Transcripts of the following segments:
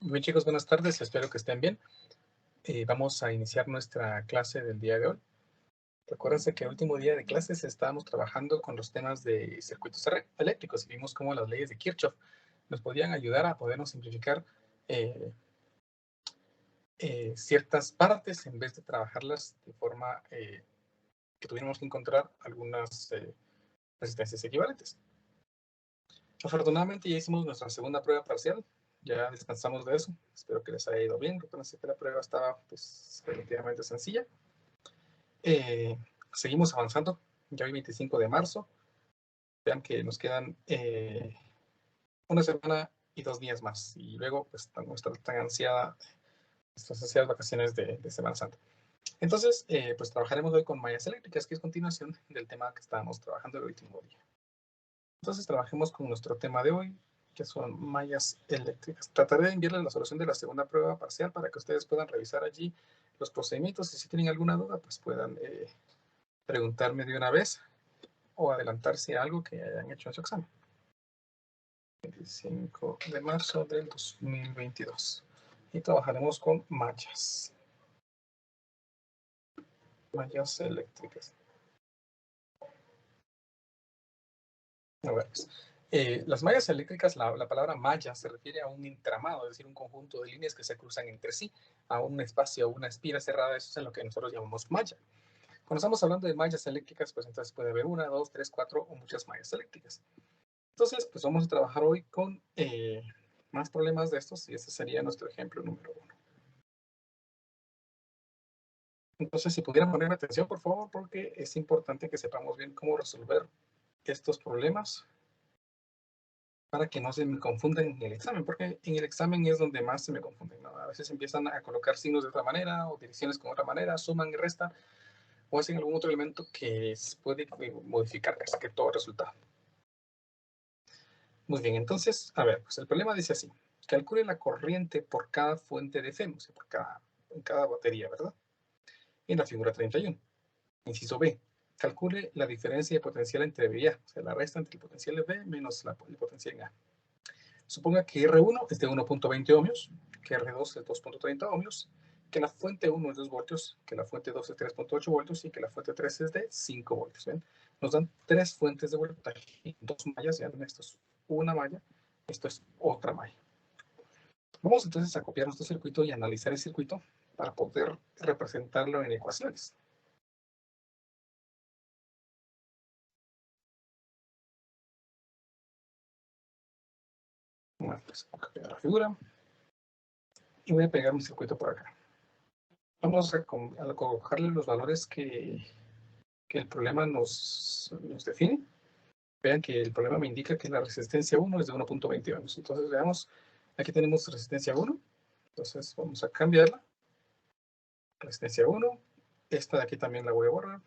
Bien, chicos, buenas tardes. Espero que estén bien. Vamos a iniciar nuestra clase del día de hoy. Recuérdense que el último día de clases estábamos trabajando con los temas de circuitos eléctricos y vimos cómo las leyes de Kirchhoff nos podían ayudar a podernos simplificar ciertas partes en vez de trabajarlas de forma que tuviéramos que encontrar algunas resistencias equivalentes. Afortunadamente ya hicimos nuestra segunda prueba parcial. Ya descansamos de eso. Espero que les haya ido bien. Recuerden que la prueba estaba pues, relativamente sencilla. Seguimos avanzando. Ya hoy 25 de marzo. Vean que nos quedan una semana y 2 días más. Y luego, pues, nuestras ansiadas vacaciones de Semana Santa. Entonces, pues trabajaremos hoy con mallas eléctricas, que es continuación del tema que estábamos trabajando el último día. Entonces, trabajemos con nuestro tema de hoy, que son mallas eléctricas. Trataré de enviarles la solución de la segunda prueba parcial para que ustedes puedan revisar allí los procedimientos y si tienen alguna duda, pues puedan preguntarme de una vez o adelantarse a algo que hayan hecho en su examen. 25 de marzo del 2022. Y trabajaremos con mallas. Mallas eléctricas. A ver, pues, las mallas eléctricas, la palabra malla se refiere a un entramado, es decir, un conjunto de líneas que se cruzan entre sí, a un espacio, a una espira cerrada. Eso es lo que nosotros llamamos malla. Cuando estamos hablando de mallas eléctricas, pues entonces puede haber una, dos, tres, cuatro o muchas mallas eléctricas. Entonces, pues vamos a trabajar hoy con más problemas de estos y este sería nuestro ejemplo número 1. Entonces, si pudieran ponerme atención, por favor, porque es importante que sepamos bien cómo resolver estos problemas para que no se me confundan en el examen, porque en el examen es donde más se me confunden, ¿no? A veces empiezan a colocar signos de otra manera o direcciones con otra manera, suman y restan, o hacen algún otro elemento que puede modificar casi que todo el resultado. Muy bien, entonces, a ver, pues el problema dice así. Calcule la corriente por cada fuente de FEM, o sea, en cada batería, ¿verdad? En la figura 31. Inciso B. Calcule la diferencia de potencial entre B y A, o sea, la resta entre el potencial de B menos el potencial en A. Suponga que R1 es de 1.20 ohmios, que R2 es 2.30 ohmios, que la fuente 1 es 2 voltios, que la fuente 2 es 3.8 voltios y que la fuente 3 es de 5 voltios. ¿Ven? Nos dan 3 fuentes de voltaje, 2 mallas, ¿ven? Esto es una malla, esto es otra malla. Vamos entonces a copiar nuestro circuito y analizar el circuito para poder representarlo en ecuaciones. Bueno, pues voy a copiar la figura y voy a pegar mi circuito por acá. Vamos a colocarle los valores que el problema nos define. Vean que el problema me indica que la resistencia 1 es de 1.20 ohms. Entonces, veamos, aquí tenemos resistencia 1. Entonces, vamos a cambiarla. Resistencia 1. Esta de aquí también la voy a borrar.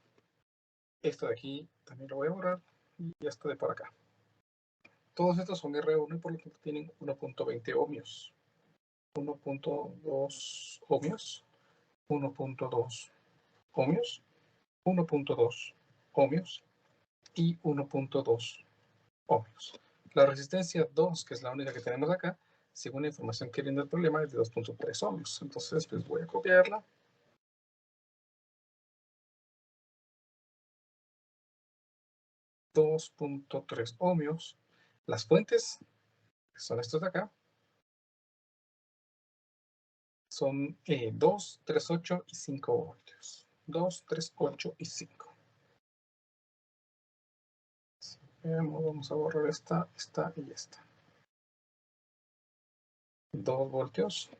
Esta de aquí también la voy a borrar. Y esta de por acá. Todos estos son R1 y por lo tanto tienen 1.20 ohmios. 1.2 ohmios. 1.2 ohmios. 1.2 ohmios. Y 1.2 ohmios. La resistencia 2, que es la única que tenemos acá, según la información que viene del problema, es de 2.3 ohmios. Entonces, pues voy a copiarla. .3 ohmios. Las fuentes, que son estos de acá, son 2, 3, 8 y 5 voltios. 2, 3, 8 y 5. Vamos a borrar esta y esta. 2 voltios,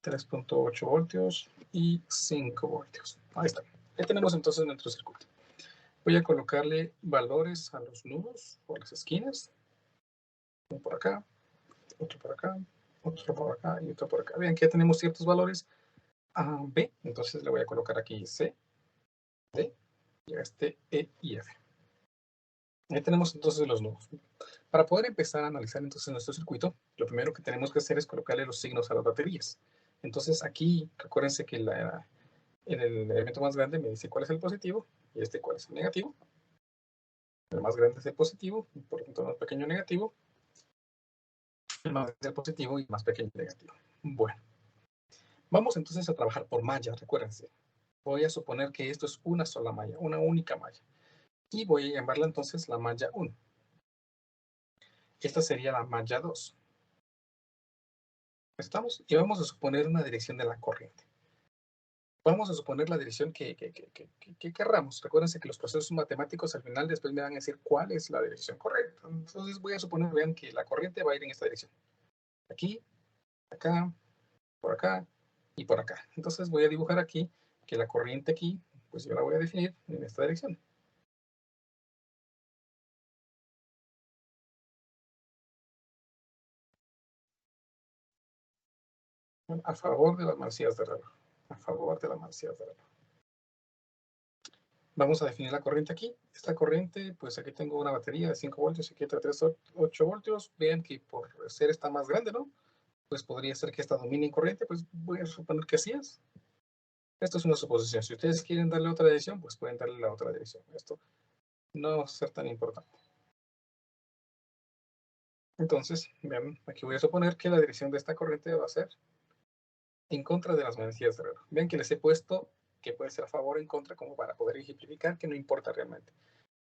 3.8 voltios y 5 voltios. Ahí está. Ahí tenemos entonces nuestro circuito. Voy a colocarle valores a los nudos o a las esquinas. Uno por acá, otro por acá, otro por acá y otro por acá. Vean que ya tenemos ciertos valores A, B. Entonces le voy a colocar aquí C, D, y a este E y F. Ya tenemos entonces los nudos. Para poder empezar a analizar entonces nuestro circuito, lo primero que tenemos que hacer es colocarle los signos a las baterías. Entonces aquí, recuérdense que el elemento más grande me dice cuál es el positivo y este cuál es el negativo. El más grande es el positivo, por lo tanto el más pequeño negativo. más grande el positivo y más pequeño el negativo. Bueno, vamos entonces a trabajar por malla, recuérdense. Voy a suponer que esto es una sola malla, una única malla. Y voy a llamarla entonces la malla 1. Esta sería la malla 2. ¿Estamos? Y vamos a suponer una dirección de la corriente. Vamos a suponer la dirección que querramos. Recuérdense que los procesos matemáticos al final después me van a decir cuál es la dirección correcta. Entonces voy a suponer, vean, que la corriente va a ir en esta dirección. Aquí, acá, por acá y por acá. Entonces voy a dibujar aquí que la corriente aquí, pues yo la voy a definir en esta dirección. A favor de las manecillas de reloj. A favor de las manecillas de reloj. Vamos a definir la corriente aquí. Esta corriente, pues aquí tengo una batería de 5 voltios, aquí otra de 8 voltios. Vean que por ser esta más grande, ¿no? Pues podría ser que esta domine en corriente, pues voy a suponer que así es. Esto es una suposición. Si ustedes quieren darle otra dirección, pues pueden darle la otra dirección. Esto no va a ser tan importante. Entonces, vean, aquí voy a suponer que la dirección de esta corriente va a ser en contra de las manecillas de reloj. Vean que les he puesto que puede ser a favor o en contra, como para poder ejemplificar que no importa realmente.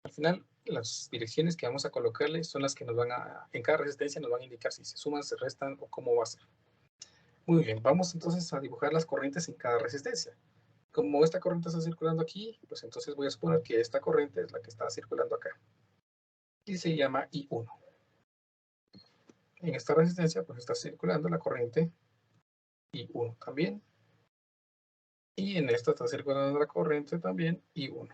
Al final, las direcciones que vamos a colocarle son las que nos van a, en cada resistencia nos van a indicar si se suman, se restan o cómo va a ser. Muy bien, vamos entonces a dibujar las corrientes en cada resistencia. Como esta corriente está circulando aquí, pues entonces voy a suponer que esta corriente es la que está circulando acá. Y se llama I1. En esta resistencia, pues está circulando la corriente I1 también. Y en esta está circulando la corriente también I1.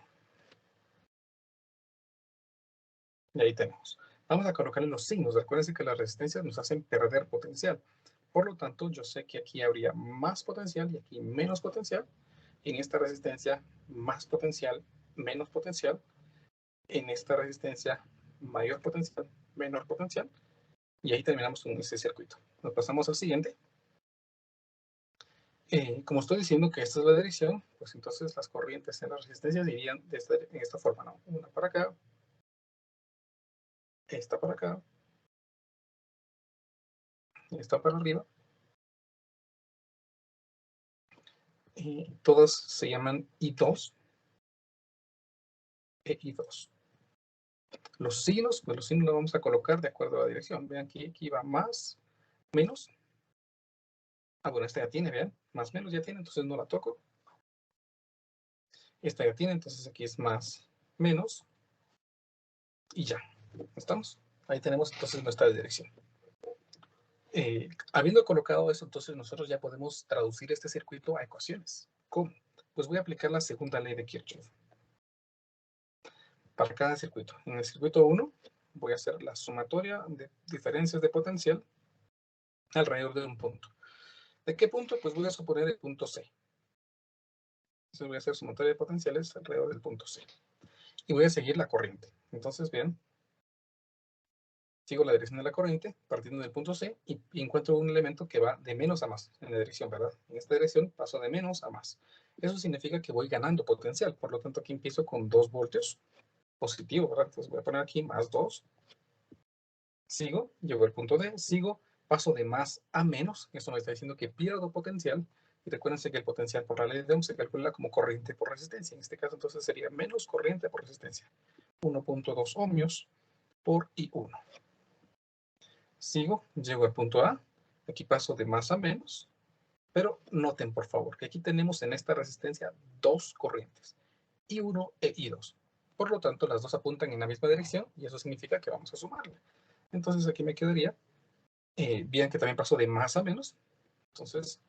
Y ahí tenemos. Vamos a colocarle los signos. Recuerden que las resistencias nos hacen perder potencial. Por lo tanto, yo sé que aquí habría más potencial y aquí menos potencial. En esta resistencia, más potencial, menos potencial. En esta resistencia, mayor potencial, menor potencial. Y ahí terminamos con este circuito. Nos pasamos al siguiente. Como estoy diciendo que esta es la dirección, pues entonces las corrientes en las resistencias irían en esta forma, ¿no? Una para acá, esta para acá, esta para arriba. Todas se llaman I2 e I2. Los signos, pues los signos los vamos a colocar de acuerdo a la dirección. Vean que aquí va más, menos. Ah, bueno, esta ya tiene, vean, más, menos ya tiene, entonces no la toco. Esta ya tiene, entonces aquí es más, menos. Y ya, ¿estamos? Ahí tenemos entonces nuestra dirección. Habiendo colocado eso, entonces nosotros ya podemos traducir este circuito a ecuaciones. ¿Cómo? Pues voy a aplicar la segunda ley de Kirchhoff para cada circuito. En el circuito 1 voy a hacer la sumatoria de diferencias de potencial alrededor de un punto. ¿De qué punto? Pues voy a suponer el punto C. Entonces voy a hacer sumatoria de potenciales alrededor del punto C. Y voy a seguir la corriente. Entonces, bien, sigo la dirección de la corriente partiendo del punto C y encuentro un elemento que va de menos a más en la dirección, ¿verdad? En esta dirección paso de menos a más. Eso significa que voy ganando potencial. Por lo tanto, aquí empiezo con 2 voltios positivo, ¿verdad? Entonces voy a poner aquí más 2. Sigo, llego al punto D, sigo, paso de más a menos. Esto me está diciendo que pierdo potencial. Y recuérdense que el potencial por la ley de Ohm se calcula como corriente por resistencia. En este caso, entonces sería menos corriente por resistencia. 1.2 ohmios por I1. Sigo, llego al punto A. Aquí paso de más a menos. Pero noten, por favor, que aquí tenemos en esta resistencia dos corrientes. I1 e I2. Por lo tanto, las dos apuntan en la misma dirección y eso significa que vamos a sumarle. Entonces aquí me quedaría, bien que también paso de más a menos, entonces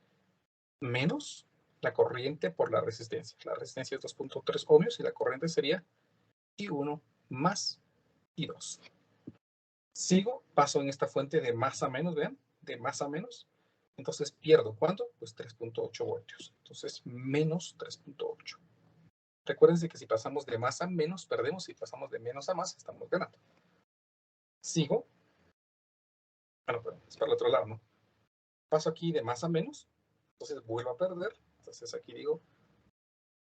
menos la corriente por la resistencia. La resistencia es 2.3 ohmios y la corriente sería I1 más I2. Sigo, paso en esta fuente de más a menos, vean, de más a menos. Entonces pierdo, ¿cuánto? Pues 3.8 voltios. Entonces menos 3.8. Recuérdense que si pasamos de más a menos, perdemos. Si pasamos de menos a más, estamos ganando. Sigo. Bueno, pero es para el otro lado, ¿no? Paso aquí de más a menos. Entonces vuelvo a perder. Entonces aquí digo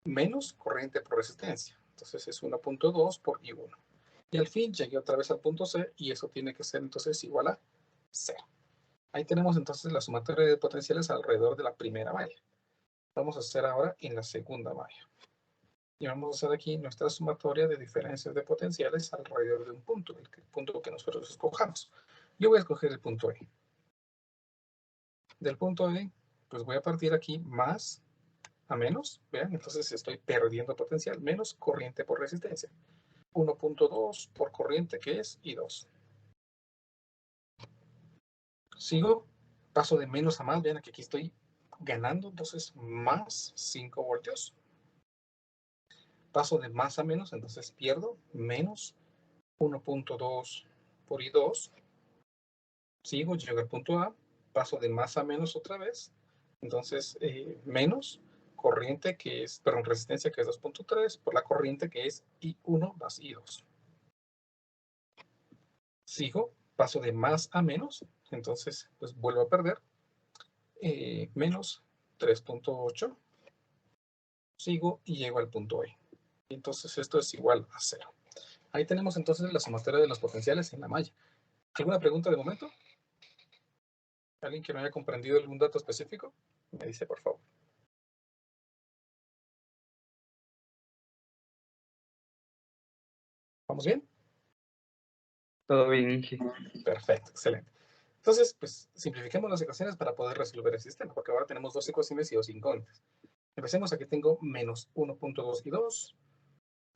menos corriente por resistencia. Entonces es 1.2 por I1. Y al fin llegué otra vez al punto C y eso tiene que ser entonces igual a 0. Ahí tenemos entonces la sumatoria de potenciales alrededor de la primera malla. Vamos a hacer ahora en la segunda malla. Y vamos a hacer aquí nuestra sumatoria de diferencias de potenciales alrededor de un punto, el punto que nosotros escojamos. Yo voy a escoger el punto E. Del punto E, pues voy a partir aquí más a menos, vean, entonces estoy perdiendo potencial, menos corriente por resistencia. 1.2 por corriente, que es I2. Sigo, paso de menos a más, vean que aquí estoy ganando, entonces más 5 voltios. Paso de más a menos, entonces pierdo menos 1.2 por I2. Sigo, llego al punto A, paso de más a menos otra vez, entonces menos corriente que es, perdón, resistencia que es 2.3 por la corriente que es I1 más I2. Sigo, paso de más a menos, entonces pues vuelvo a perder, menos 3.8, sigo y llego al punto E. Entonces esto es igual a 0. Ahí tenemos entonces la sumatoria de los potenciales en la malla. ¿Alguna pregunta de momento? ¿Alguien que no haya comprendido algún dato específico? Me dice, por favor. ¿Vamos bien? Todo bien, Inge. Perfecto, excelente. Entonces, pues simplifiquemos las ecuaciones para poder resolver el sistema, porque ahora tenemos dos ecuaciones y dos incógnitas. Empecemos, aquí tengo menos 1.2 y 2,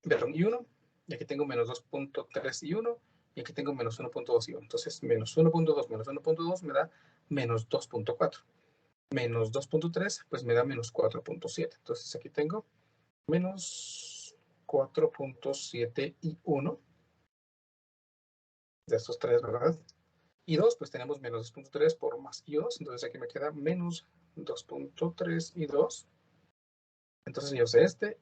perdón, y 1, y aquí tengo menos 2.3 y 1, y aquí tengo menos 1.2 y 1. Entonces, menos 1.2 menos 1.2 me da menos 2.4. Menos 2.3, pues me da menos 4.7. Entonces, aquí tengo menos 4.7 y 1 de estos tres, ¿verdad? Y 2, pues tenemos menos 2.3 por más y 2, entonces aquí me queda menos 2.3 y 2. Entonces yo sé este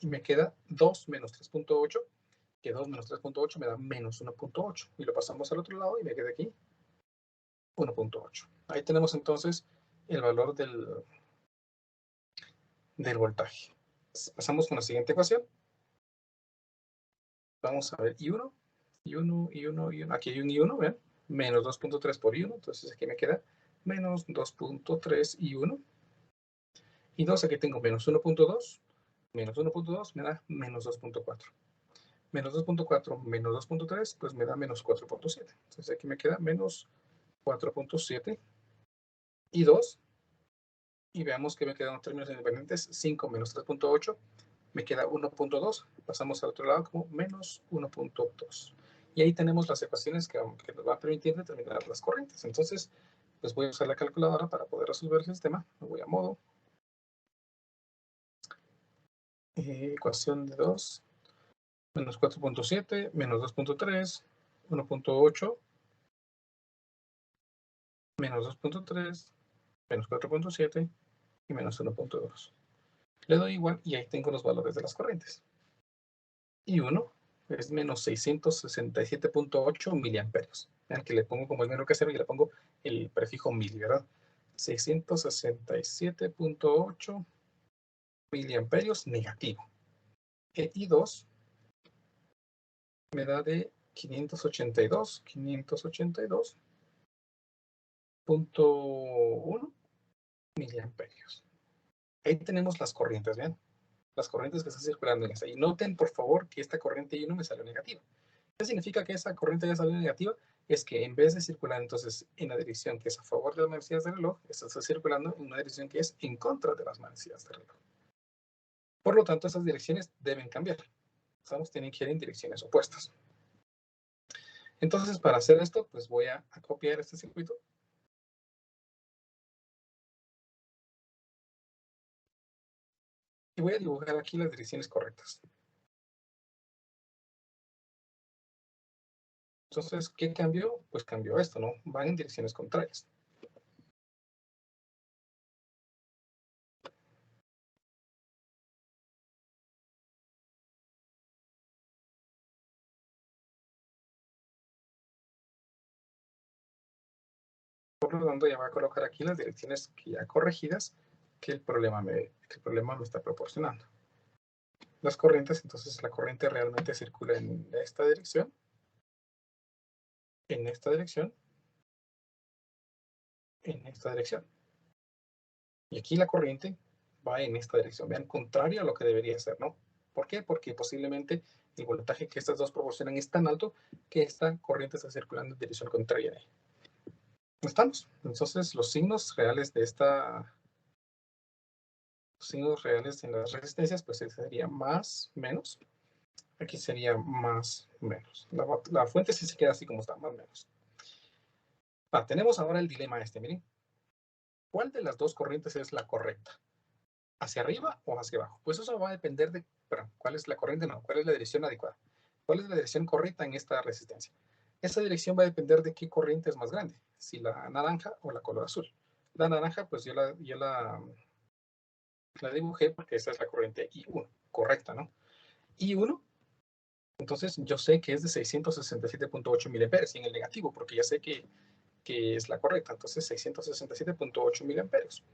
y me queda 2 menos 3.8, que 2 menos 3.8 me da menos 1.8. Y lo pasamos al otro lado y me queda aquí 1.8. Ahí tenemos entonces el valor del voltaje. Pasamos con la siguiente ecuación. Vamos a ver I1, I1, I1, I1. Aquí hay un I1, ¿ven? Menos 2.3 por I1, entonces aquí me queda menos 2.3 I1. Y 2, aquí tengo menos 1.2, menos 1.2 me da menos 2.4. Menos 2.4 menos 2.3, pues me da menos 4.7. Entonces aquí me queda menos 4.7 y 2. Y veamos que me quedan términos independientes. 5 menos 3.8 me queda 1.2. Pasamos al otro lado como menos 1.2. Y ahí tenemos las ecuaciones que nos van a permitir determinar las corrientes. Entonces, pues voy a usar la calculadora para poder resolver el sistema. Me voy a modo. Ecuación de 2. Menos 4.7, menos 2.3, 1.8, menos 2.3, menos 4.7 y menos 1.2. Le doy igual y ahí tengo los valores de las corrientes. Y 1 es menos 667.8 miliamperios. Vean que le pongo como el menor que cero y le pongo el prefijo mil, ¿verdad? 667.8 miliamperios negativo. Y 2 me da de 582.1 miliamperios. Ahí tenemos las corrientes, ¿ven? Las corrientes que están circulando en esa. Y noten, por favor, que esta corriente I1 me salió negativa. ¿Qué significa que esa corriente ya salió negativa? Es que en vez de circular entonces en la dirección que es a favor de las manecillas del reloj, está circulando en una dirección que es en contra de las manecillas del reloj. Por lo tanto, esas direcciones deben cambiar. Estamos, tienen que ir en direcciones opuestas. Entonces, para hacer esto, pues voy a copiar este circuito. Y voy a dibujar aquí las direcciones correctas. Entonces, ¿qué cambió? Pues cambió esto, ¿no? Van en direcciones contrarias. Por lo tanto, ya voy a colocar aquí las direcciones que ya corregidas que el problema me está proporcionando. Las corrientes, entonces la corriente realmente circula en esta dirección, en esta dirección. Y aquí la corriente va en esta dirección. Vean, contrario a lo que debería ser, ¿no? ¿Por qué? Porque posiblemente el voltaje que estas dos proporcionan es tan alto que esta corriente está circulando en dirección contraria a ella. ¿Estamos? Entonces, los signos reales de esta... Los signos reales en las resistencias, pues sería más, menos. Aquí sería más, menos. La fuente sí se queda así como está, más, menos. Tenemos ahora el dilema este, miren. ¿Cuál de las dos corrientes es la correcta? ¿Hacia arriba o hacia abajo? Pues eso va a depender de, perdón, ¿cuál es la corriente? No, ¿cuál es la dirección adecuada? ¿Cuál es la dirección correcta en esta resistencia? Esa dirección va a depender de qué corriente es más grande, si la naranja o la color azul. La naranja, pues yo la dibujé porque esa es la corriente I1, correcta, ¿no? I1, entonces yo sé que es de 667.8 miliamperes y en el negativo, porque ya sé que es la correcta. Entonces 667.8 miliamperios.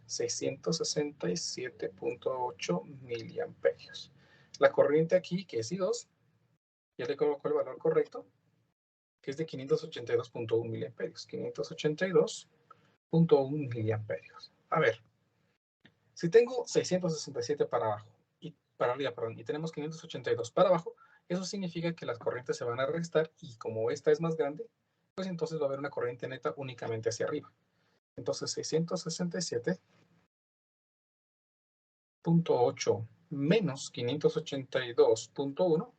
667.8 miliamperios. La corriente aquí, que es I2, ya le coloco el valor correcto, que es de 582.1 miliamperios. 582.1 miliamperios. A ver, si tengo 667 para abajo y para arriba, perdón, y tenemos 582 para abajo, eso significa que las corrientes se van a restar y como esta es más grande, pues entonces va a haber una corriente neta únicamente hacia arriba. Entonces 667.8 menos 582.1,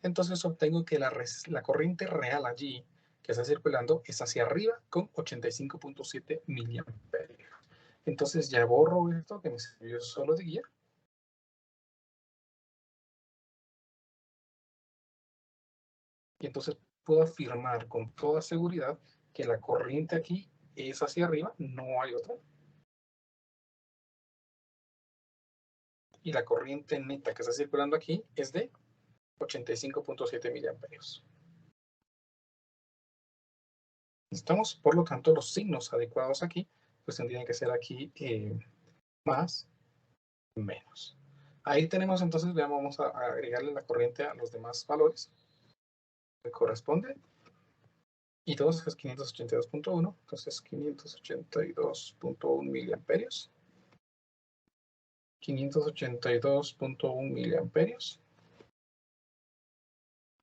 entonces obtengo que la corriente real allí que está circulando es hacia arriba con 85.7 miliamperios. Entonces ya borro esto que me sirvió solo de guía. Y entonces puedo afirmar con toda seguridad que la corriente aquí es hacia arriba, no hay otra. Y la corriente neta que está circulando aquí es de 85.7 miliamperios. Estamos, por lo tanto, los signos adecuados aquí, pues tendrían que ser aquí más, menos. Ahí tenemos entonces, veamos, vamos a agregarle la corriente a los demás valores que corresponde. Y todos es 582.1, entonces 582.1 miliamperios. 582.1 miliamperios.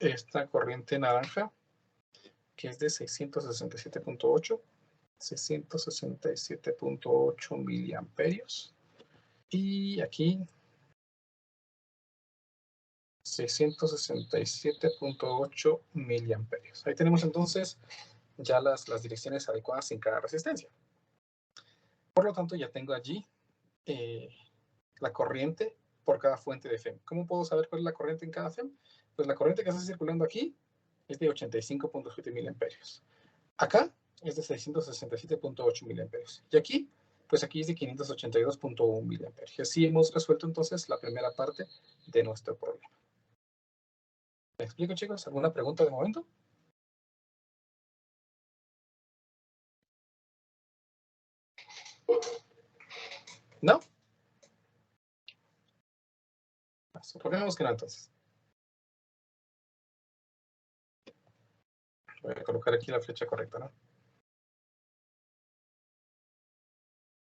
Esta corriente naranja, que es de 667.8, 667.8 miliamperios. Y aquí 667.8 miliamperios. Ahí tenemos entonces ya las direcciones adecuadas en cada resistencia. Por lo tanto, ya tengo allí la corriente por cada fuente de FEM. ¿Cómo puedo saber cuál es la corriente en cada FEM? Pues la corriente que está circulando aquí es de 85.7 miliamperios. Acá es de 667.8 miliamperios. Y aquí, pues aquí es de 582.1 miliamperios. Y así hemos resuelto entonces la primera parte de nuestro problema. ¿Me explico, chicos? ¿Alguna pregunta de momento? ¿No? Suponemos que no, entonces. Voy a colocar aquí la flecha correcta, ¿no?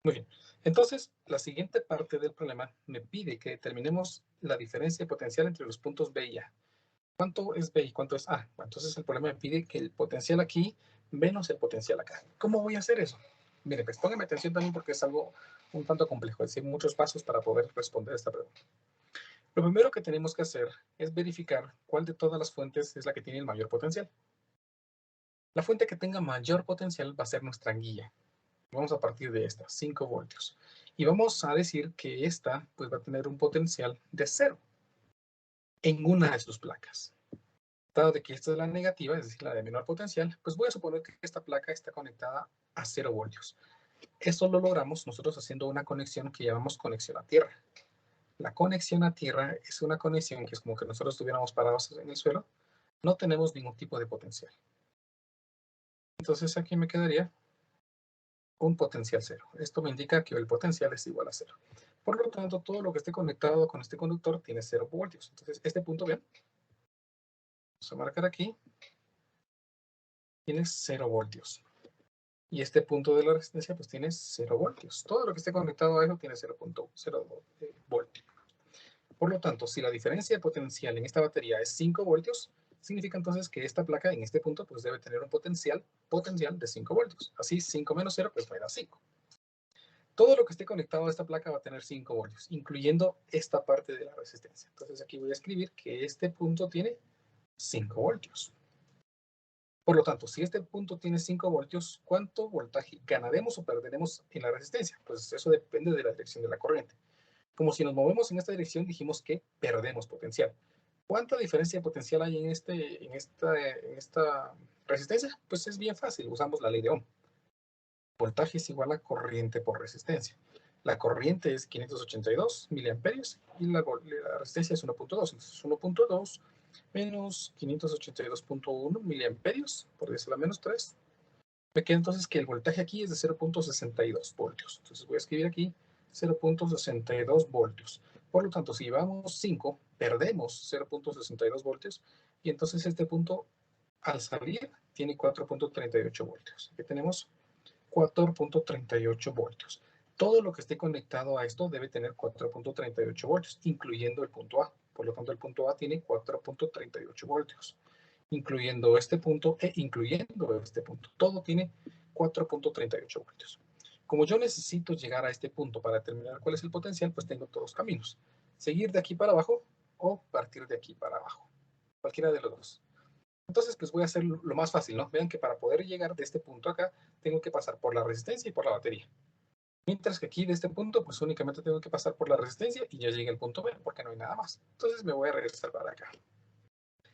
Muy bien. Entonces, la siguiente parte del problema me pide que determinemos la diferencia potencial entre los puntos B y A. ¿Cuánto es B y cuánto es A? Entonces, el problema me pide que el potencial aquí menos el potencial acá. ¿Cómo voy a hacer eso? Mire, pues póngame atención también porque es algo un tanto complejo. Es decir, muchos pasos para poder responder esta pregunta. Lo primero que tenemos que hacer es verificar cuál de todas las fuentes es la que tiene el mayor potencial. La fuente que tenga mayor potencial va a ser nuestra guía. Vamos a partir de esta, 5 voltios. Y vamos a decir que esta pues, va a tener un potencial de 0 en una de sus placas. Dado de que esta es la negativa, es decir, la de menor potencial, pues voy a suponer que esta placa está conectada a 0 voltios. Eso lo logramos nosotros haciendo una conexión que llamamos conexión a tierra. La conexión a tierra es una conexión que es como que nosotros estuviéramos parados en el suelo. No tenemos ningún tipo de potencial. Entonces aquí me quedaría un potencial 0. Esto me indica que el potencial es igual a 0. Por lo tanto, todo lo que esté conectado con este conductor tiene 0 voltios. Entonces, este punto, vean, vamos a marcar aquí, tiene 0 voltios. Y este punto de la resistencia pues tiene 0 voltios. Todo lo que esté conectado a eso tiene 0.0 voltios. Por lo tanto, si la diferencia de potencial en esta batería es 5 voltios, significa entonces que esta placa en este punto pues debe tener un potencial de 5 voltios. Así 5 menos 0 pues me da 5. Todo lo que esté conectado a esta placa va a tener 5 voltios, incluyendo esta parte de la resistencia. Entonces aquí voy a escribir que este punto tiene 5 voltios. Por lo tanto, si este punto tiene 5 voltios, ¿cuánto voltaje ganaremos o perderemos en la resistencia? Pues eso depende de la dirección de la corriente. Como si nos movemos en esta dirección, dijimos que perdemos potencial. ¿Cuánta diferencia de potencial hay en esta resistencia? Pues es bien fácil, usamos la ley de Ohm. Voltaje es igual a corriente por resistencia. La corriente es 582 miliamperios y la resistencia es 1.2. Entonces 1.2 menos 582.1 miliamperios, por decirlo a menos 3. Me queda entonces que el voltaje aquí es de 0.62 voltios. Entonces voy a escribir aquí 0.62 voltios. Por lo tanto, si llevamos 5, perdemos 0.62 voltios y entonces este punto al salir tiene 4.38 voltios. Aquí tenemos 4.38 voltios. Todo lo que esté conectado a esto debe tener 4.38 voltios, incluyendo el punto A. Por lo tanto, el punto A tiene 4.38 voltios, incluyendo este punto e incluyendo este punto. Todo tiene 4.38 voltios. Como yo necesito llegar a este punto para determinar cuál es el potencial, pues tengo dos caminos. Seguir de aquí para abajo o partir de aquí para abajo. Cualquiera de los dos. Entonces, pues voy a hacer lo más fácil, ¿no? Vean que para poder llegar de este punto acá, tengo que pasar por la resistencia y por la batería. Mientras que aquí de este punto, pues únicamente tengo que pasar por la resistencia y ya llegué al punto B, porque no hay nada más. Entonces me voy a regresar para acá.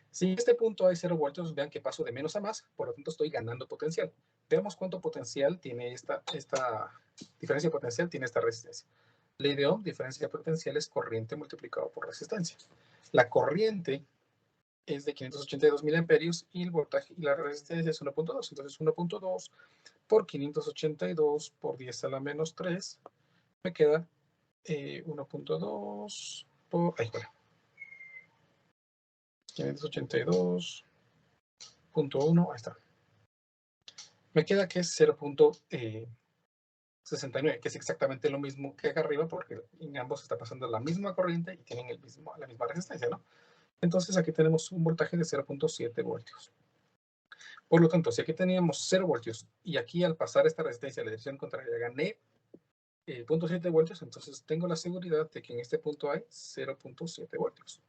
Si en este punto hay 0 voltios, vean que paso de menos a más, por lo tanto estoy ganando potencial. Veamos cuánto potencial tiene esta diferencia de potencial tiene esta resistencia. Ley de Ohm, diferencia de potencial es corriente multiplicado por resistencia. La corriente es de 582 miliamperios y el voltaje y la resistencia es 1.2. Entonces 1.2 por 582 por 10 a la menos 3 me queda 1.2 por... Ahí, bueno. 582.1, ahí está. Me queda que es 0.69, que es exactamente lo mismo que acá arriba, porque en ambos está pasando la misma corriente y tienen la misma resistencia, ¿no? Entonces aquí tenemos un voltaje de 0.7 voltios. Por lo tanto, si aquí teníamos 0 voltios y aquí al pasar esta resistencia a la dirección contraria gané 0.7 voltios, entonces tengo la seguridad de que en este punto hay 0.7 voltios.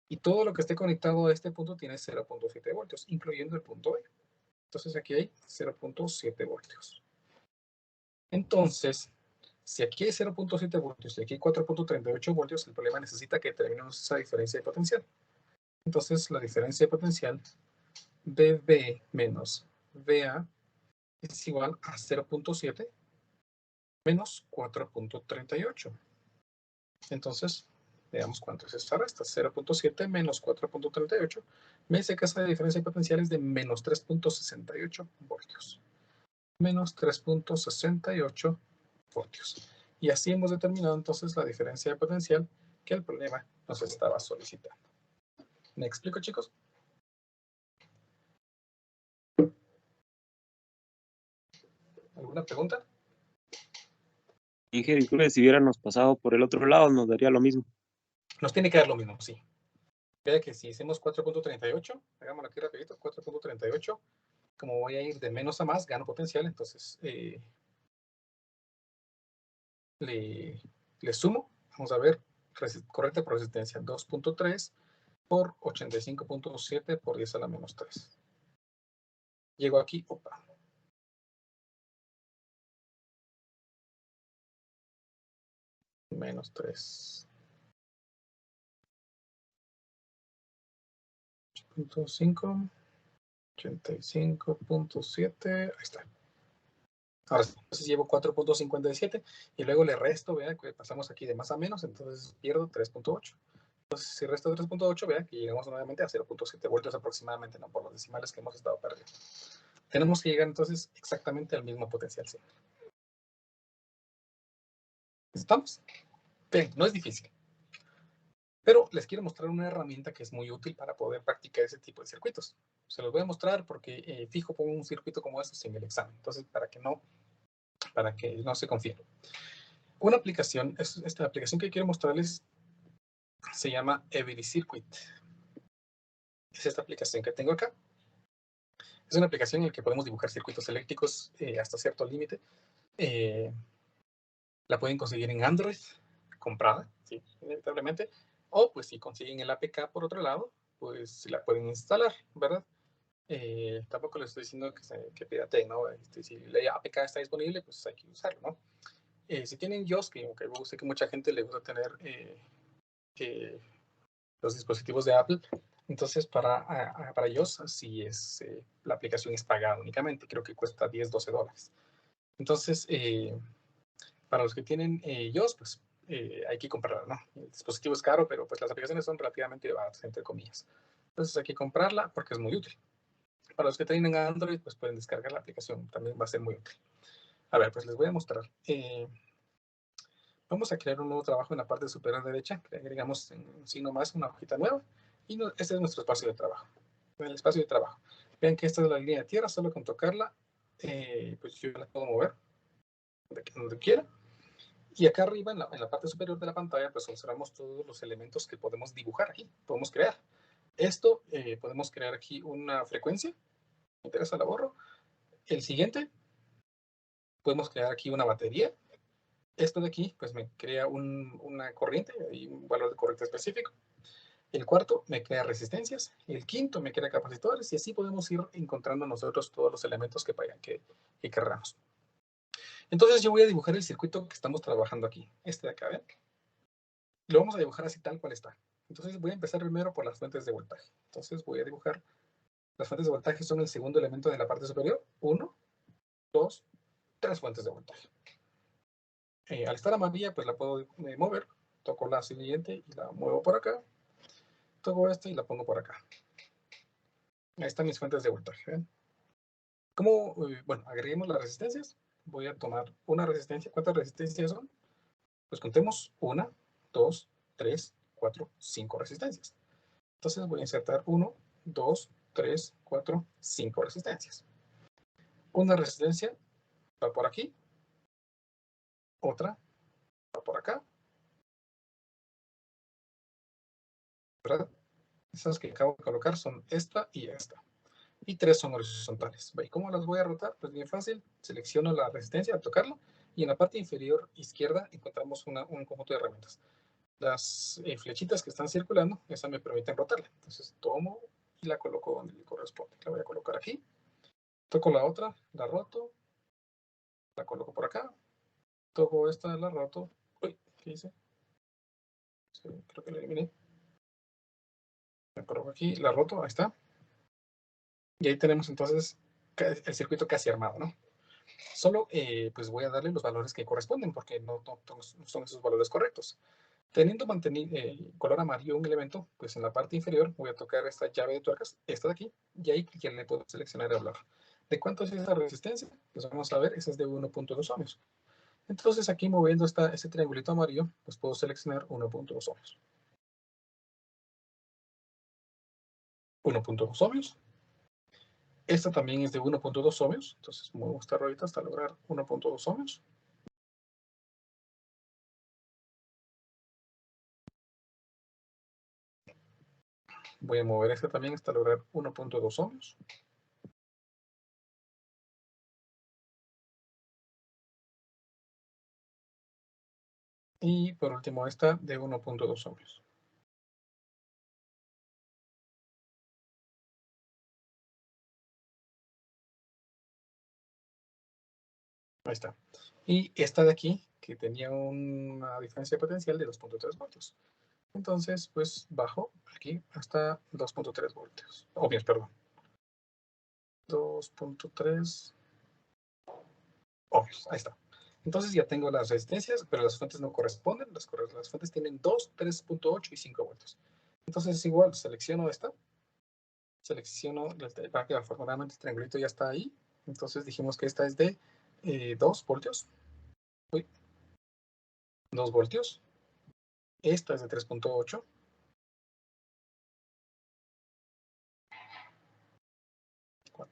Y todo lo que esté conectado a este punto tiene 0.7 voltios, incluyendo el punto B. Entonces aquí hay 0.7 voltios. Entonces, si aquí hay 0.7 voltios y aquí hay 4.38 voltios, el problema necesita que determinemos esa diferencia de potencial. Entonces, la diferencia de potencial BB menos VA es igual a 0.7 menos 4.38. Entonces, veamos cuánto es esta resta. 0.7 menos 4.38. Me dice que esa diferencia de potencial es de menos 3.68 voltios. Menos 3.68 voltios. Y así hemos determinado entonces la diferencia de potencial que el problema nos estaba solicitando. ¿Me explico, chicos? ¿Alguna pregunta? Inge, disculpe, si hubiéramos pasado por el otro lado, nos daría lo mismo. Nos tiene que dar lo mismo, sí. Vea que si hacemos 4.38, hagámoslo aquí rapidito, 4.38, como voy a ir de menos a más, gano potencial, entonces le sumo, vamos a ver, corriente por resistencia, 2.3 por 85.7 por 10 a la menos 3. Llego aquí, opa. Menos 3. 8.5, 85.7, ahí está. Ahora sí, entonces llevo 4.57 y luego le resto, vean que pasamos aquí de más a menos, entonces pierdo 3.8. Entonces, si resto 3.8, vean que llegamos nuevamente a 0.7 voltios aproximadamente, ¿no? Por los decimales que hemos estado perdiendo. Tenemos que llegar entonces exactamente al mismo potencial siempre. ¿Estamos? Bien, no es difícil. Pero les quiero mostrar una herramienta que es muy útil para poder practicar ese tipo de circuitos. Se los voy a mostrar porque fijo pongo un circuito como estos en el examen. Entonces, para que no se confíen. Una aplicación, esta aplicación que quiero mostrarles se llama Every Circuit. Es esta aplicación que tengo acá. Es una aplicación en la que podemos dibujar circuitos eléctricos hasta cierto límite. La pueden conseguir en Android, comprada, sí, inevitablemente. O pues si consiguen el APK por otro lado, pues la pueden instalar, ¿verdad? Tampoco les estoy diciendo que pirateen, ¿no? Si la APK está disponible, pues hay que usarlo, ¿no? Si tienen iOS, que sé que mucha gente le gusta tener los dispositivos de Apple, entonces para iOS sí es, la aplicación es pagada únicamente, creo que cuesta $10-12. Entonces, para los que tienen iOS, pues hay que comprarla, ¿no? El dispositivo es caro, pero pues las aplicaciones son relativamente baratas, entre comillas. Entonces hay que comprarla porque es muy útil. Para los que tienen Android, pues pueden descargar la aplicación, también va a ser muy útil. A ver, pues les voy a mostrar. Vamos a crear un nuevo trabajo en la parte superior derecha. Agregamos en un signo más una hojita nueva. Y este es nuestro espacio de trabajo. El espacio de trabajo. Vean que esta es la línea de tierra, solo con tocarla, pues yo la puedo mover donde quiera. Y acá arriba, en la parte superior de la pantalla, pues observamos todos los elementos que podemos dibujar aquí, podemos crear. Esto, podemos crear aquí una frecuencia. Me interesa, la borro. El siguiente, podemos crear aquí una batería. Esto de aquí, pues me crea una corriente y un valor de corriente específico. El cuarto me crea resistencias. El quinto me crea capacitores. Y así podemos ir encontrando nosotros todos los elementos que querramos. Entonces yo voy a dibujar el circuito que estamos trabajando aquí. Este de acá, ¿ven? Lo vamos a dibujar así tal cual está. Entonces voy a empezar primero por las fuentes de voltaje. Entonces voy a dibujar, las fuentes de voltaje son el segundo elemento de la parte superior. 1, 2, 3 fuentes de voltaje. Al estar amarilla, pues la puedo mover. Toco la siguiente y la muevo por acá. Toco esta y la pongo por acá. Ahí están mis fuentes de voltaje. ¿Ven? ¿Cómo? Bueno, agreguemos las resistencias. Voy a tomar una resistencia. ¿Cuántas resistencias son? Pues contemos 1, 2, 3, 4, 5 resistencias. Entonces voy a insertar 1, 2, 3, 4, 5 resistencias. Una resistencia va por aquí, otra va por acá, ¿verdad? Esas que acabo de colocar son esta y esta. Y 3 son horizontales. ¿Y cómo las voy a rotar? Pues bien fácil, selecciono la resistencia al tocarla y en la parte inferior izquierda encontramos un conjunto de herramientas. Las flechitas que están circulando, esas me permiten rotarla. Entonces tomo y la coloco donde le corresponde. La voy a colocar aquí. Toco la otra, la roto, la coloco por acá. Toco esta, la roto. Uy, ¿qué hice? Sí, creo que la eliminé. La coloco aquí, la roto, ahí está. Y ahí tenemos entonces el circuito casi armado, ¿no? Solo pues voy a darle los valores que corresponden porque no son esos valores correctos. Teniendo color amarillo un elemento, pues en la parte inferior voy a tocar esta llave de tuercas, esta de aquí, y ahí ya le puedo seleccionar el valor. ¿De cuánto es esa resistencia? Pues vamos a ver, esa es de 1.2 ohmios. Entonces aquí moviendo este triangulito amarillo, pues puedo seleccionar 1.2 ohmios. 1.2 ohmios. Esta también es de 1.2 ohmios, entonces muevo esta ruedita hasta lograr 1.2 ohmios. Voy a mover este también hasta lograr 1.2 ohmios. Y por último esta de 1.2 ohmios. Ahí está. Y esta de aquí, que tenía una diferencia potencial de 2.3 voltios. Entonces, pues bajo aquí hasta 2.3 voltios. Ohmios, perdón. 2.3 ohmios. Ahí está. Entonces ya tengo las resistencias, pero las fuentes no corresponden. Las fuentes tienen 2, 3.8 y 5 voltios. Entonces es igual, selecciono esta. Selecciono, para que afortunadamente el triangulito ya está ahí. Entonces dijimos que esta es de 2 voltios. Uy, 2 voltios. Esta es de 3.8.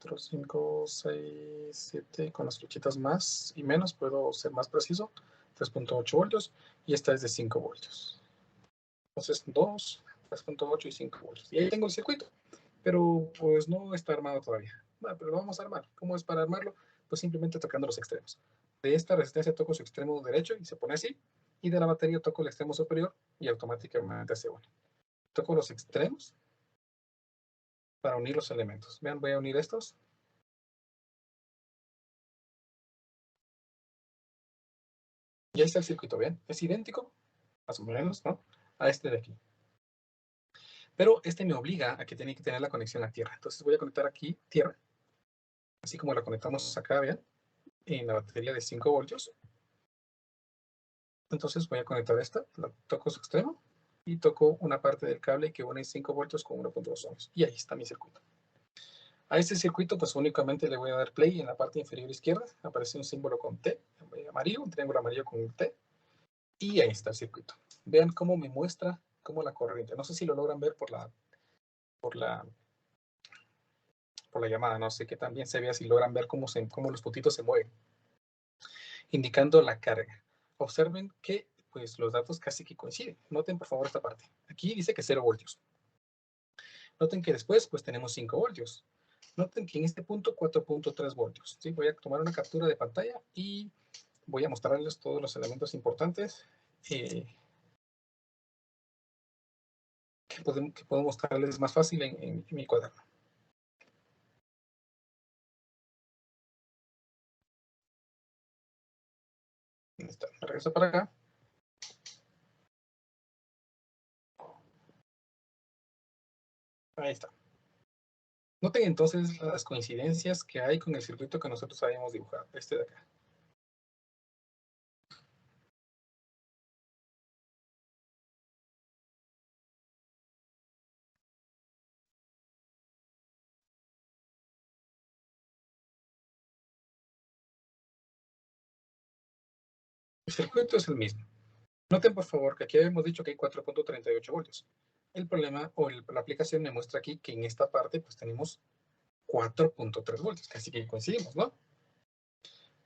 4, 5, 6, 7, con las flechitas más y menos puedo ser más preciso, 3.8 voltios, y esta es de 5 voltios. Entonces 2, 3.8 y 5 voltios. Y ahí tengo el circuito, pero pues no está armado todavía. Bueno, pero lo vamos a armar. ¿Cómo es para armarlo? Pues simplemente tocando los extremos. De esta resistencia toco su extremo derecho y se pone así, y de la batería toco el extremo superior y automáticamente se une. Toco los extremos para unir los elementos. Vean, voy a unir estos. Y ahí está el circuito, ¿ven? Es idéntico, más o menos, ¿no? A este de aquí. Pero este me obliga a que tiene que tener la conexión a tierra. Entonces voy a conectar aquí tierra, así como la conectamos acá, vean, en la batería de 5 voltios. Entonces voy a conectar esta, la toco su extremo y toco una parte del cable que une 5 voltios con 1.2 ohms. Y ahí está mi circuito. A este circuito pues únicamente le voy a dar play en la parte inferior izquierda. Aparece un símbolo con T, amarillo, un triángulo amarillo con T. Y ahí está el circuito. Vean cómo me muestra cómo la corriente. No sé si lo logran ver por la llamada. No sé qué también se vea si logran ver cómo los puntitos se mueven, indicando la carga. Observen que pues los datos casi que coinciden. Noten por favor esta parte. Aquí dice que 0 voltios. Noten que después pues tenemos 5 voltios. Noten que en este punto 4.3 voltios. ¿Sí? Voy a tomar una captura de pantalla y voy a mostrarles todos los elementos importantes que puedo mostrarles más fácil en mi cuaderno. Listo. Me regreso para acá. Ahí está. Noten entonces las coincidencias que hay con el circuito que nosotros habíamos dibujado, este de acá. El circuito es el mismo. Noten por favor que aquí habíamos dicho que hay 4.38 voltios. El problema o la aplicación me muestra aquí que en esta parte pues tenemos 4.3 voltios, casi que coincidimos, ¿no?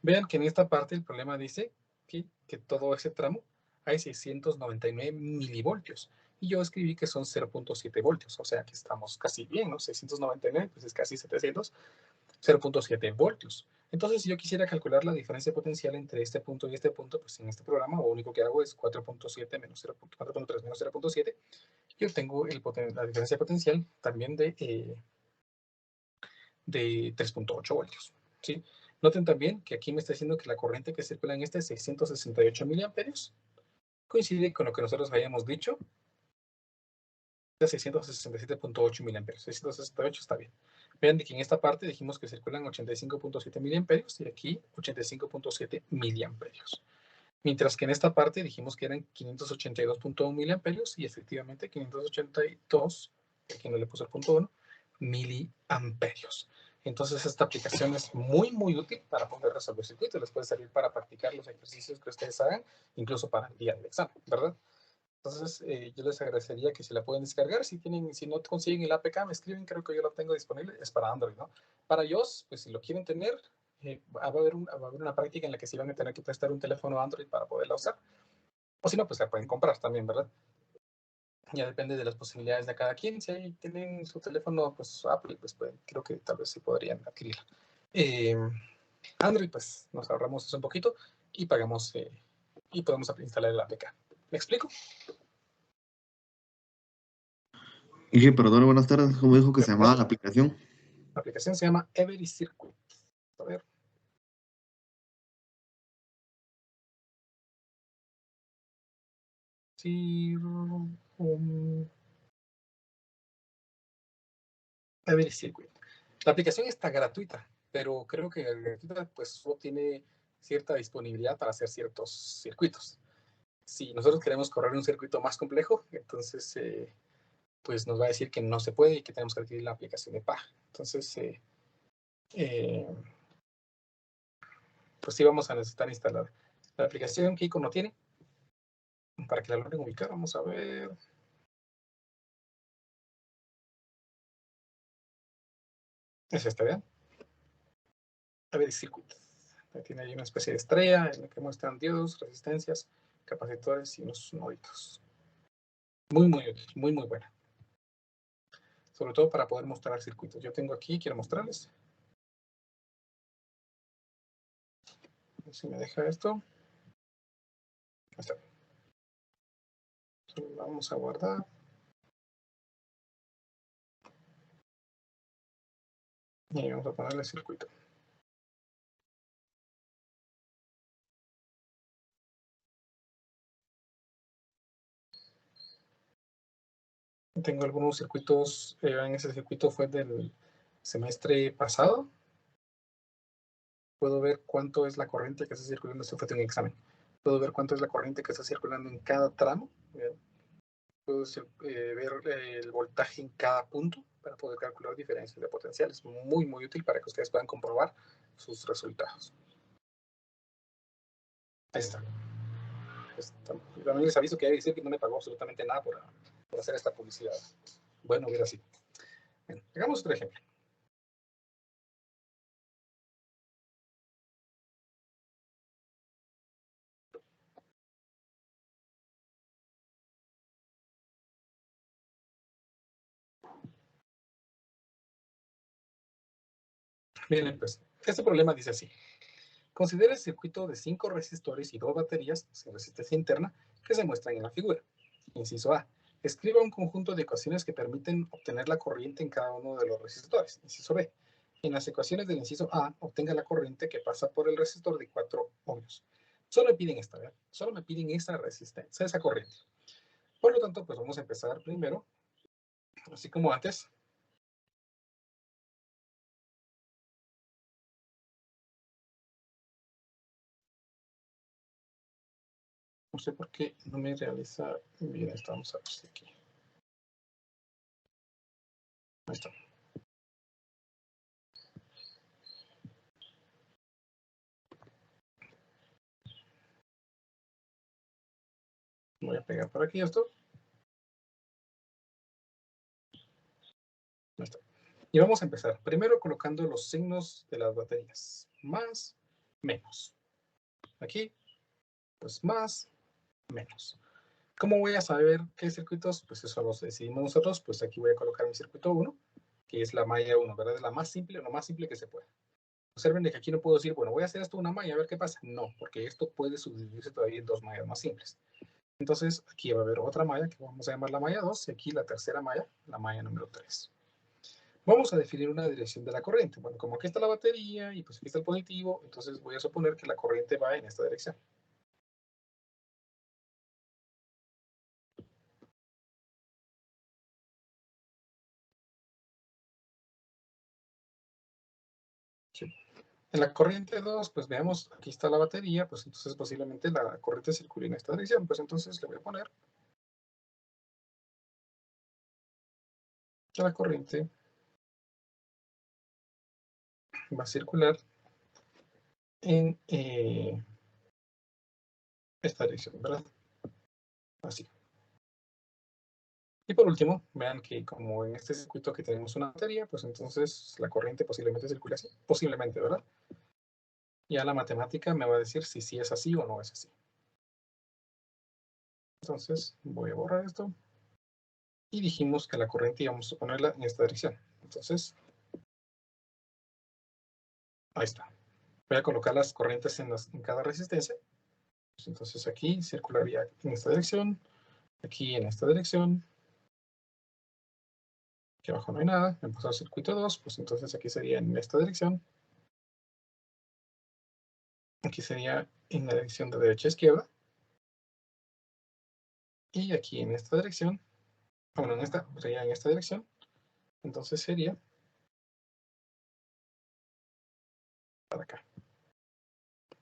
Vean que en esta parte el problema dice que todo ese tramo hay 699 milivoltios. Y yo escribí que son 0.7 voltios, o sea que estamos casi bien, ¿no? 699, pues es casi 700, 0.7 voltios. Entonces, si yo quisiera calcular la diferencia potencial entre este punto y este punto, pues en este programa lo único que hago es 4.7 menos 4.3 menos 0.7. Yo tengo la diferencia potencial también de 3.8 voltios. ¿Sí? Noten también que aquí me está diciendo que la corriente que circula en este es 668 miliamperios. Coincide con lo que nosotros habíamos dicho de 667.8 miliamperios. 668 está bien. Vean que en esta parte dijimos que circulan 85.7 miliamperios y aquí 85.7 miliamperios. Mientras que en esta parte dijimos que eran 582.1 miliamperios y efectivamente 582, aquí no le puse el punto 1, miliamperios. Entonces esta aplicación es muy, muy útil para poder resolver circuitos. Les puede servir para practicar los ejercicios que ustedes hagan, incluso para el día del examen, ¿verdad? Entonces, yo les agradecería que si la pueden descargar. Si no consiguen el APK, me escriben, creo que yo lo tengo disponible. Es para Android, ¿no? Para iOS, pues si lo quieren tener, va a haber una práctica en la que sí van a tener que prestar un teléfono Android para poderla usar. O si no, pues la pueden comprar también, ¿verdad? Ya depende de las posibilidades de cada quien. Si tienen su teléfono, pues Apple, pues creo que tal vez sí podrían adquirirla. Android, pues nos ahorramos eso un poquito y pagamos y podemos instalar el APK. ¿Me explico? Dije, perdón, buenas tardes. ¿Cómo dijo que se llamaba la aplicación? La aplicación se llama Every Circuit. A ver. Every Circuit. La aplicación está gratuita, pero creo que gratuita pues solo tiene cierta disponibilidad para hacer ciertos circuitos. Si nosotros queremos correr un circuito más complejo, entonces pues nos va a decir que no se puede y que tenemos que adquirir la aplicación de paga. Entonces, pues sí vamos a necesitar instalar la aplicación. ¿Qué icono tiene? Para que la logren ubicar, vamos a ver. Es esta, ¿vean? A ver, circuitos. Tiene ahí una especie de estrella en la que muestran diodos, resistencias, capacitores y unos noditos. Muy, muy útil, muy, muy buena. Sobre todo para poder mostrar circuitos. Yo tengo aquí, quiero mostrarles. A ver si me deja esto. Ahí está. Vamos a guardar. Y ahí vamos a ponerle circuito. Tengo algunos circuitos, en ese circuito fue del semestre pasado. Puedo ver cuánto es la corriente que está circulando. Esto fue un examen. Puedo ver cuánto es la corriente que está circulando en cada tramo. Puedo ver el voltaje en cada punto para poder calcular diferencias de potenciales. Muy, muy útil para que ustedes puedan comprobar sus resultados. Ahí está. También les aviso que hay que decir que no me pagó absolutamente nada por hacer esta publicidad. Bueno, hubiera sido. Bien, hagamos otro ejemplo. Bien, pues, este problema dice así. Considera el circuito de 5 resistores y 2 baterías sin resistencia interna que se muestran en la figura. Inciso A. Escriba un conjunto de ecuaciones que permiten obtener la corriente en cada uno de los resistores. Inciso B. En las ecuaciones del inciso A, obtenga la corriente que pasa por el resistor de 4 ohmios. Solo me piden esta, ¿verdad? Solo me piden esa resistencia, esa corriente. Por lo tanto, pues vamos a empezar primero, así como antes. No sé por qué no me realiza bien esto. Vamos a ver si aquí. Ahí está. Voy a pegar por aquí esto. Ahí está. Y vamos a empezar. Primero colocando los signos de las baterías. Más, menos. Aquí, pues más, menos. ¿Cómo voy a saber qué circuitos? Pues eso lo decidimos nosotros. Pues aquí voy a colocar mi circuito 1, que es la malla 1, ¿verdad? Es la más simple, lo más simple que se puede. Observen que aquí no puedo decir, bueno, voy a hacer esto una malla, a ver qué pasa. No, porque esto puede subdividirse todavía en 2 mallas más simples. Entonces, aquí va a haber otra malla que vamos a llamar la malla 2, y aquí la tercera malla, la malla número 3. Vamos a definir una dirección de la corriente. Bueno, como aquí está la batería y pues aquí está el positivo, entonces voy a suponer que la corriente va en esta dirección. Sí. En la corriente 2, pues veamos, aquí está la batería, pues entonces posiblemente la corriente circule en esta dirección. Pues entonces le voy a poner que la corriente va a circular en esta dirección, ¿verdad? Así. Y por último, vean que como en este circuito que tenemos una batería, pues entonces la corriente posiblemente circule así. Posiblemente, ¿verdad? Ya la matemática me va a decir si sí es así o no es así. Entonces voy a borrar esto. Y dijimos que la corriente íbamos a ponerla en esta dirección. Entonces, ahí está. Voy a colocar las corrientes en cada resistencia. Entonces aquí circularía en esta dirección, aquí en esta dirección. Aquí abajo no hay nada. Me pasó al circuito 2, pues entonces aquí sería en esta dirección. Aquí sería en la dirección de derecha a izquierda. Y aquí en esta dirección, bueno, sería en esta dirección. Entonces sería para acá.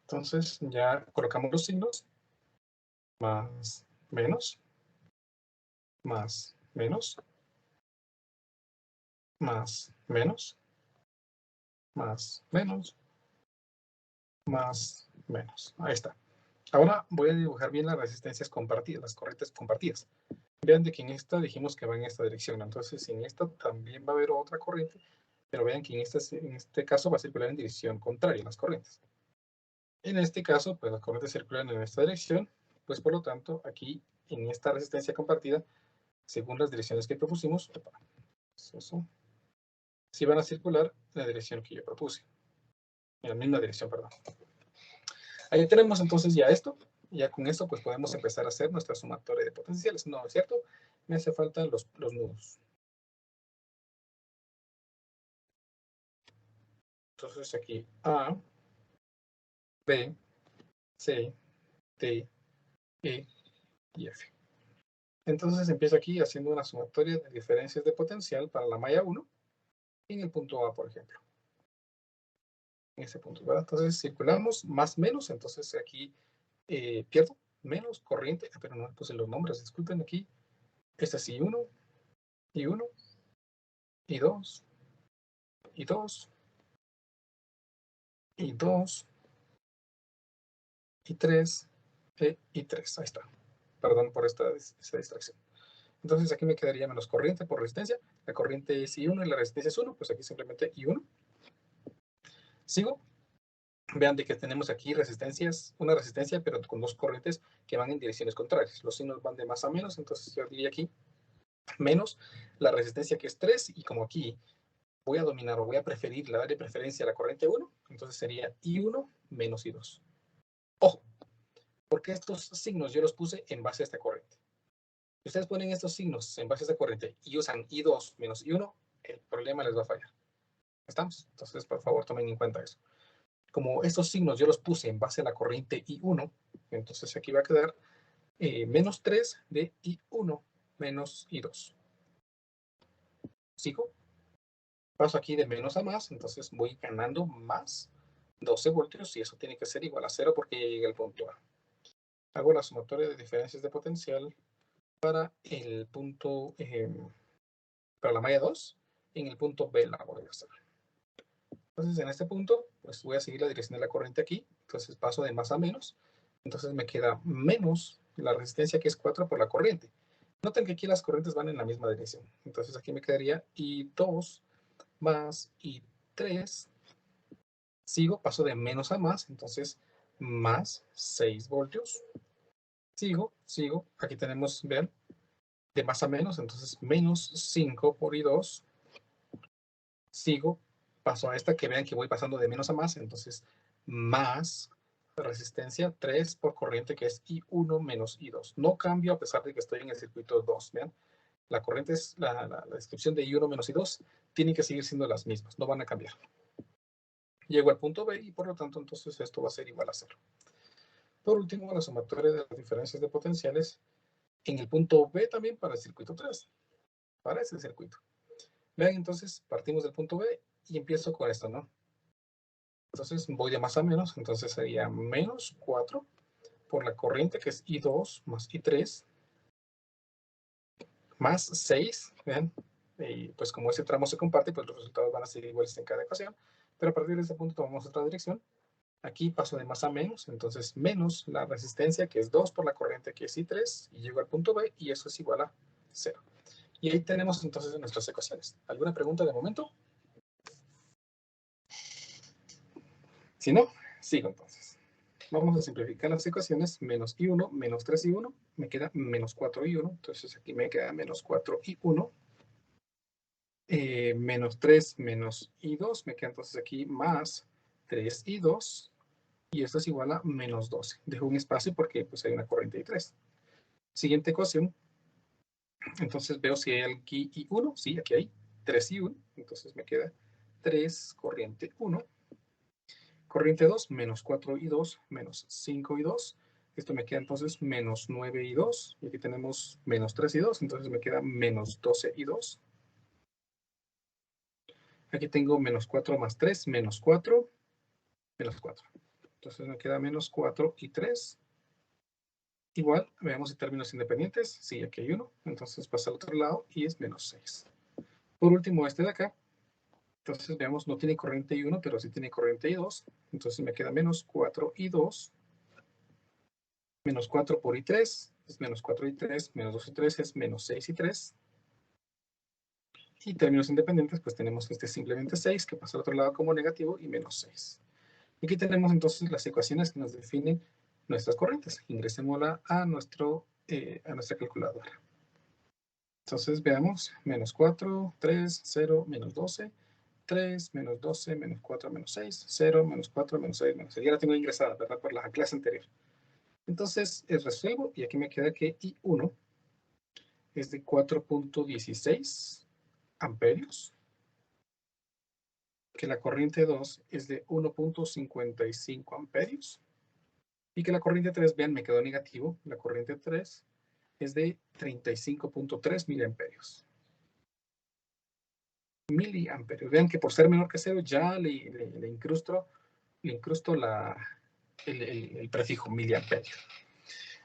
Entonces ya colocamos los signos. Más, menos. Más, menos. Más, menos. Más, menos. Más, menos. Ahí está. Ahora voy a dibujar bien las resistencias compartidas, las corrientes compartidas. Vean de que en esta dijimos que va en esta dirección. Entonces, en esta también va a haber otra corriente Pero vean que en este caso va a circular en dirección contraria las corrientes. En este caso, pues las corrientes circulan en esta dirección, pues por lo tanto, aquí en esta resistencia compartida, según las direcciones que propusimos, sí van a circular en la dirección que yo propuse. En la misma dirección, perdón. Ahí tenemos entonces ya esto. Ya con esto pues podemos empezar a hacer nuestra sumatoria de potenciales. ¿No es cierto? Me hace falta los nudos. Entonces aquí A, B, C, D, E y F. Entonces empiezo aquí haciendo una sumatoria de diferencias de potencial para la malla 1 en el punto A, por ejemplo. En ese punto, ¿verdad? Entonces circulamos más menos, entonces aquí pierdo menos corriente, pero no puse los nombres, disculpen aquí. Este sí, 1, y 1, y 2, y 2, y 2, y 3, y 3. Ahí está. Perdón por esta distracción. Entonces aquí me quedaría menos corriente por resistencia. La corriente es I1 y la resistencia es 1, pues aquí simplemente I1. Sigo. Vean de que tenemos aquí resistencias, una resistencia, pero con dos corrientes que van en direcciones contrarias. Los signos van de más a menos, entonces yo diría aquí menos la resistencia que es 3, y como aquí voy a dominar o voy a preferir, la darle preferencia a la corriente 1, entonces sería I1 menos I2. Ojo, porque estos signos yo los puse en base a esta corriente. Si ustedes ponen estos signos en base a esta corriente y usan I2 menos I1, el problema les va a fallar. ¿Estamos? Entonces, por favor, tomen en cuenta eso. Como estos signos yo los puse en base a la corriente I1, entonces aquí va a quedar menos 3 de I1 menos I2. ¿Sigo? Paso aquí de menos a más, entonces voy ganando más 12 voltios y eso tiene que ser igual a 0 porque ya llegué al punto A. Hago la sumatoria de diferencias de potencial para el punto, para la malla 2, en el punto B la voy a hacer. Entonces en este punto, pues voy a seguir la dirección de la corriente aquí, entonces paso de más a menos, entonces me queda menos la resistencia que es 4 por la corriente. Noten que aquí las corrientes van en la misma dirección, entonces aquí me quedaría I2 más I3, sigo, paso de menos a más, entonces más 6 voltios, sigo, aquí tenemos, vean, de más a menos, entonces menos 5 por I2, sigo, paso a esta, que vean que voy pasando de menos a más, entonces más resistencia 3 por corriente, que es I1 menos I2. No cambio a pesar de que estoy en el circuito 2, vean. La corriente es, la descripción de I1 menos I2 tienen que seguir siendo las mismas, no van a cambiar. Llego al punto B y por lo tanto entonces esto va a ser igual a 0. Por último, la sumatoria de las diferencias de potenciales en el punto B también para el circuito 3, para ese circuito. Vean, entonces partimos del punto B y empiezo con esto, ¿no? Entonces voy de más a menos, entonces sería menos 4 por la corriente, que es I2 más I3, más 6, vean, y pues como ese tramo se comparte, pues los resultados van a ser iguales en cada ecuación, pero a partir de este punto tomamos otra dirección. Aquí paso de más a menos, entonces menos la resistencia, que es 2 por la corriente, que es I3, y llego al punto B, y eso es igual a 0. Y ahí tenemos entonces nuestras ecuaciones. ¿Alguna pregunta de momento? Si no, sigo entonces. Vamos a simplificar las ecuaciones. Menos I1, menos 3I1, me queda menos 4I1. Entonces aquí me queda menos 4I1. Menos 3 menos I2, me queda entonces aquí más 3I2. Y esto es igual a menos 12. Dejo un espacio porque pues hay una corriente I3. Siguiente ecuación. Entonces veo si hay aquí I1. Sí, aquí hay 3I1. Entonces me queda 3 corriente 1. Corriente 2, menos 4I2, menos 5I2. Esto me queda entonces menos 9I2. Y aquí tenemos menos 3I2, entonces me queda menos 12I2. Aquí tengo menos 4 más 3, menos 4, menos 4. Entonces me queda menos 4I3. Igual, veamos en términos independientes. Sí, aquí hay uno. Entonces pasa al otro lado y es menos 6. Por último, este de acá. Entonces veamos, no tiene corriente I1, pero sí tiene corriente I2. Entonces me queda menos 4I2. Menos 4 por I3 es menos 4I3, menos 2I3 es menos 6I3. Y términos independientes, pues tenemos que este es simplemente 6, que pasa al otro lado como negativo, y menos 6. Y aquí tenemos entonces las ecuaciones que nos definen nuestras corrientes. Ingresémosla a nuestra calculadora. Entonces veamos, menos 4, 3, 0, menos 12, 3, menos 12, menos 4, menos 6, 0, menos 4, menos 6, menos 6. Ya la tengo ingresada, ¿verdad? Por la clase anterior. Entonces, resuelvo y aquí me queda que I1 es de 4.16 amperios, que la corriente 2 es de 1.55 amperios y que la corriente 3, vean, me quedó negativo, la corriente 3 es de 35.3 miliamperios. Miliamperios. Vean que por ser menor que 0 ya le incrusto el prefijo miliamperio.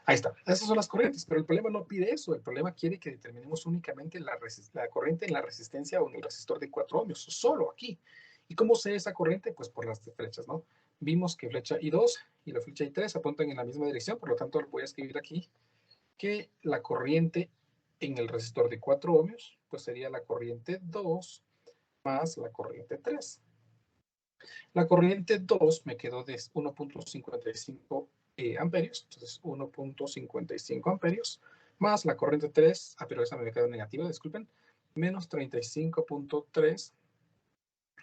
Ahí está. Esas son las corrientes, pero el problema no pide eso. El problema quiere que determinemos únicamente la corriente en la resistencia o en el resistor de 4 ohmios, solo aquí. ¿Y cómo sé esa corriente? Pues por las flechas, ¿no? Vimos que flecha I2 y la flecha I3 apuntan en la misma dirección, por lo tanto voy a escribir aquí que la corriente en el resistor de 4 ohmios, pues sería la corriente 2 más la corriente 3. La corriente 2 me quedó de 1.55 amperios, entonces 1.55 amperios, más la corriente 3, pero esa me quedó negativa, disculpen, menos 35.3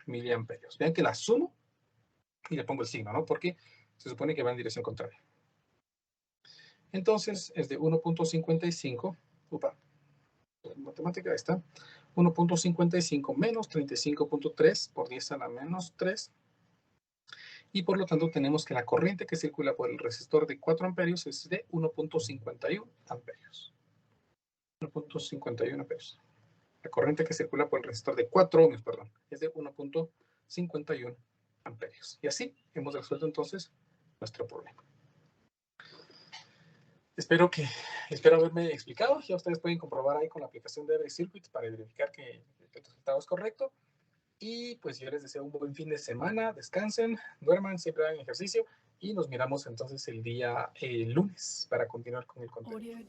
miliamperios. Vean que la sumo y le pongo el signo, ¿no? Porque se supone que va en dirección contraria. Entonces es de 1.55, matemática, ahí está, 1.55 menos 35.3 por 10 a la menos 3. Y por lo tanto tenemos que la corriente que circula por el resistor de 4 amperios es de 1.51 amperios. 1.51 amperios. La corriente que circula por el resistor de 4 ohmios, perdón, es de 1.51 amperios. Y así hemos resuelto entonces nuestro problema. Espero haberme explicado. Ya ustedes pueden comprobar ahí con la aplicación de Every Circuit para verificar que el resultado es correcto. Y pues yo les deseo un buen fin de semana. Descansen, duerman, siempre hagan ejercicio. Y nos miramos entonces el día lunes para continuar con el contenido.